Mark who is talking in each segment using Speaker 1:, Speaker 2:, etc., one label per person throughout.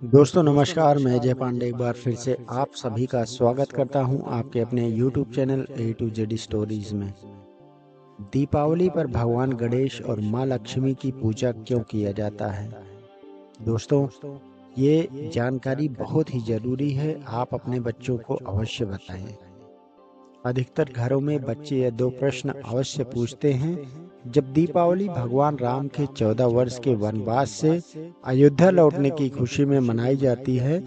Speaker 1: दोस्तों नमस्कार, मैं जय पांडे एक बार फिर से आप सभी का स्वागत करता हूं आपके अपने YouTube channel A to Z stories में। दीपावली पर भगवान गणेश और मां लक्ष्मी की पूजा क्यों किया जाता है? दोस्तों, ये जानकारी बहुत ही जरूरी है, आप अपने बच्चों को अवश्य बताएं। अधिकतर घरों में बच्चे ये दो प्रश्न अवश्य पूछते हैं। जब दीपावली भगवान राम के 14 वर्ष के वनवास से अयोध्या लौटने की खुशी में मनाई जाती है,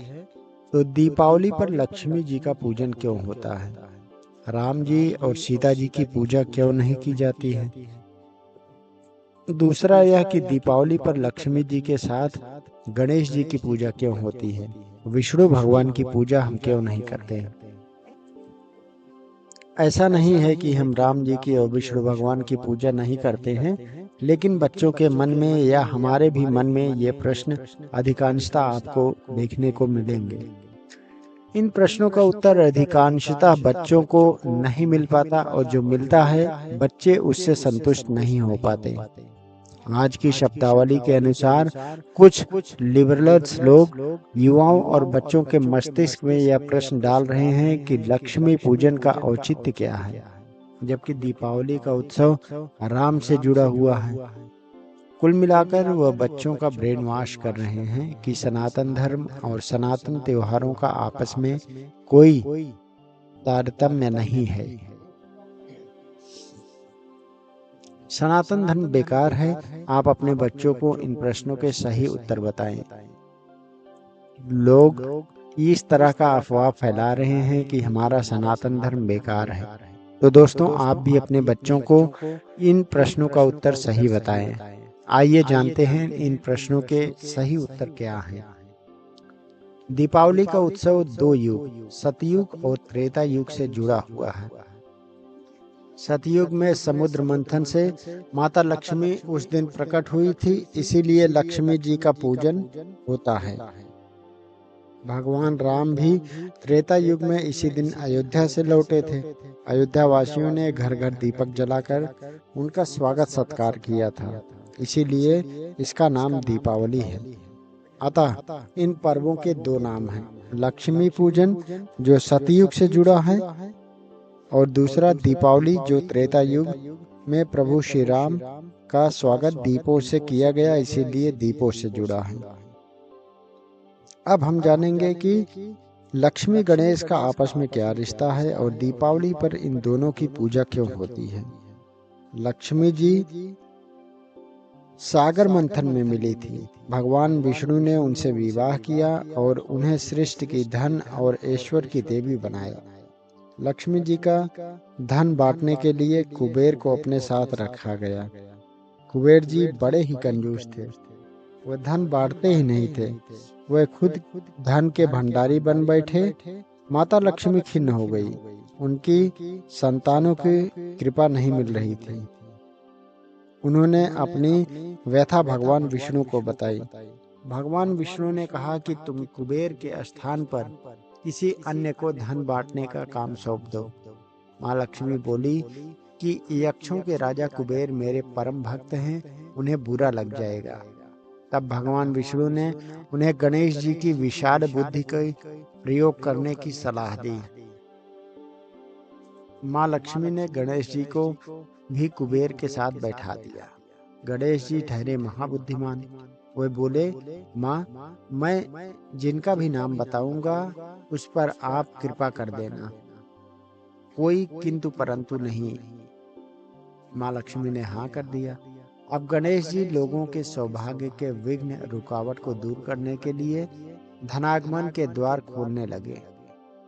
Speaker 1: तो दीपावली पर लक्ष्मी जी का पूजन क्यों होता है? राम जी और सीता जी की पूजा क्यों नहीं की जाती है? दूसरा यह कि दीपावली पर लक्ष्मी जी के साथ गणेश जी की पूजा क्यों होती है? विष्णु भगवान की पूजा हम क्यों नहीं करते हैं? ऐसा नहीं है कि हम राम जी की और विष्णु भगवान की पूजा नहीं करते हैं, लेकिन बच्चों के मन में या हमारे भी मन में ये प्रश्न अधिकांशतः आपको देखने को मिलेंगे। इन प्रश्नों का उत्तर अधिकांशतः बच्चों को नहीं मिल पाता और जो मिलता है बच्चे उससे संतुष्ट नहीं हो पाते। आज की शब्दावली के अनुसार कुछ लिबरल्स लोग युवाओं और बच्चों के मस्तिष्क में यह प्रश्न डाल रहे हैं कि लक्ष्मी पूजन का औचित्य क्या है, जबकि दीपावली का उत्सव राम से जुड़ा हुआ है। कुल मिलाकर वह बच्चों का ब्रेन वॉश कर रहे हैं कि सनातन धर्म और सनातन त्योहारों का आपस में कोई तारतम्य नहीं है। सनातन धर्म बेकार है। आप अपने बच्चों को इन प्रश्नों के सही उत्तर बताएं। लोग इस तरह का अफवाह फैला रहे हैं कि हमारा सनातन धर्म बेकार है। तो दोस्तों, आप भी अपने बच्चों को इन प्रश्नों का उत्तर सही बताएं। आइए जानते हैं इन प्रश्नों के सही उत्तर क्या हैं। दीपावली का उत्सव दो युग, सतयुग और त्रेता युग से जुड़ा हुआ है। सतयुग में समुद्र मंथन से माता लक्ष्मी उस दिन प्रकट हुई थी, इसीलिए लक्ष्मी जी का पूजन होता है। भगवान राम भी त्रेता युग में इसी दिन अयोध्या से लौटे थे। अयोध्या वासियों ने घर घर दीपक जलाकर उनका स्वागत सत्कार किया था, इसीलिए इसका नाम दीपावली है। अतः इन पर्वों के दो नाम हैं, लक्ष्मी पूजन जो सतयुग से जुड़ा है और दूसरा दीपावली जो त्रेता युग में प्रभु श्री राम का स्वागत दीपों से किया गया, इसीलिए दीपों से जुड़ा है। अब हम जानेंगे कि लक्ष्मी गणेश का आपस में क्या रिश्ता है और दीपावली पर इन दोनों की पूजा क्यों होती है। लक्ष्मी जी सागर मंथन में मिली थी। भगवान विष्णु ने उनसे विवाह किया और उन्हें सृष्टि की धन और ऐश्वर्य की देवी बनाया। लक्ष्मी जी का धन बांटने के लिए कुबेर को अपने साथ रखा गया। कुबेर जी बड़े ही कंजूस थे, वह धन बांटते ही नहीं थे, वह खुद धन के भंडारी बन बैठे। माता लक्ष्मी खिन्न हो गई, उनकी संतानों की कृपा नहीं मिल रही थी। उन्होंने अपनी व्यथा भगवान विष्णु को बताई। भगवान विष्णु ने कहा कि तुम कुबेर के स्थान पर किसी अन्य को धन बांटने का काम सौंप दो। माँ लक्ष्मी बोली कि यक्षों के राजा कुबेर मेरे परम भक्त हैं, उन्हें बुरा लग जाएगा। तब भगवान विष्णु ने उन्हें गणेश जी की विशाल बुद्धि का प्रयोग करने की सलाह दी। माँ लक्ष्मी ने गणेश जी को भी कुबेर के साथ बैठा दिया। गणेश जी ठहरे महाबुद्धिमान। वे बोले, माँ, मैं जिनका भी नाम बताऊंगा उस पर आप कृपा कर देना, कोई किंतु परंतु नहीं। माँ लक्ष्मी ने हाँ कर दिया। अब गणेश जी लोगों के सौभाग्य के विघ्न रुकावट को दूर करने के लिए धनागमन के द्वार खोलने लगे।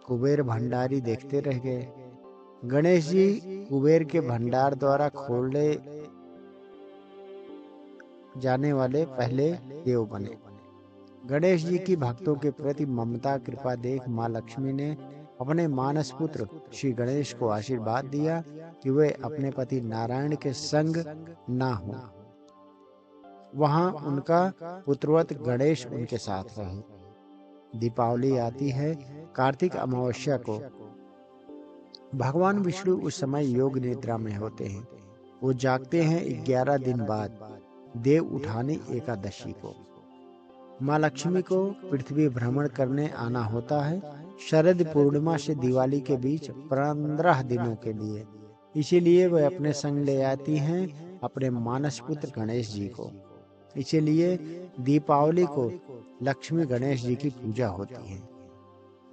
Speaker 1: कुबेर भंडारी देखते रह गए। गणेश जी कुबेर के भंडार द्वारा खोले जाने वाले पहले देव बने। गणेश जी की भक्तों के प्रति ममता कृपा देख माँ लक्ष्मी ने अपने मानस पुत्र श्री गणेश को आशीर्वाद दिया कि वे अपने पति नारायण के संग ना हो, वहां उनका पुत्रवत गणेश उनके साथ रहे। दीपावली आती है कार्तिक अमावस्या को। भगवान विष्णु उस समय योग निद्रा में होते हैं। वो जागते हैं 11 दिन बाद, देव उठानी एकादशी को। माँ लक्ष्मी को पृथ्वी भ्रमण करने आना होता है शरद पूर्णिमा से दिवाली के बीच 15 दिनों के लिए। इसीलिए वह अपने संग ले आती हैं अपने मानस पुत्र गणेश जी को। इसीलिए दीपावली को लक्ष्मी गणेश जी की पूजा होती है।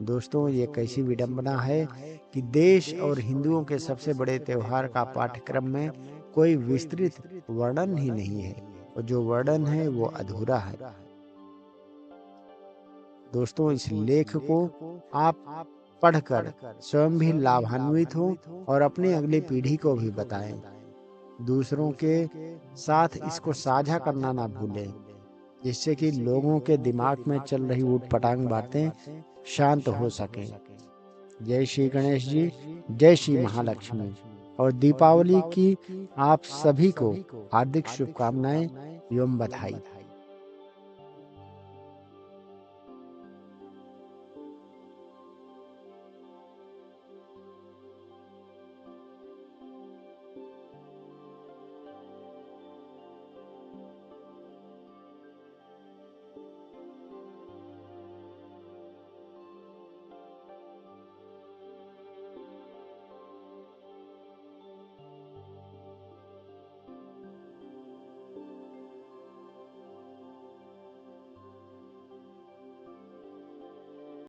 Speaker 1: दोस्तों, ये कैसी विडंबना है कि देश और हिंदुओं के सबसे बड़े त्योहार का पाठ्यक्रम में कोई विस्तृत वर्णन ही नहीं है, और जो वर्णन है वो अधूरा है। दोस्तों, इस लेख को आप पढ़कर स्वयं भी लाभान्वित हो और अपनी अगली पीढ़ी को भी बताएं। दूसरों के साथ इसको साझा करना ना भूलें, जिससे कि लोगों के दिमाग में चल रही ऊटपटांग बातें शांत हो सकें। जय श्री गणेश जी, जय श्री महालक्ष्मी, और दीपावली की आप सभी को हार्दिक शुभकामनाएं एवं बधाई।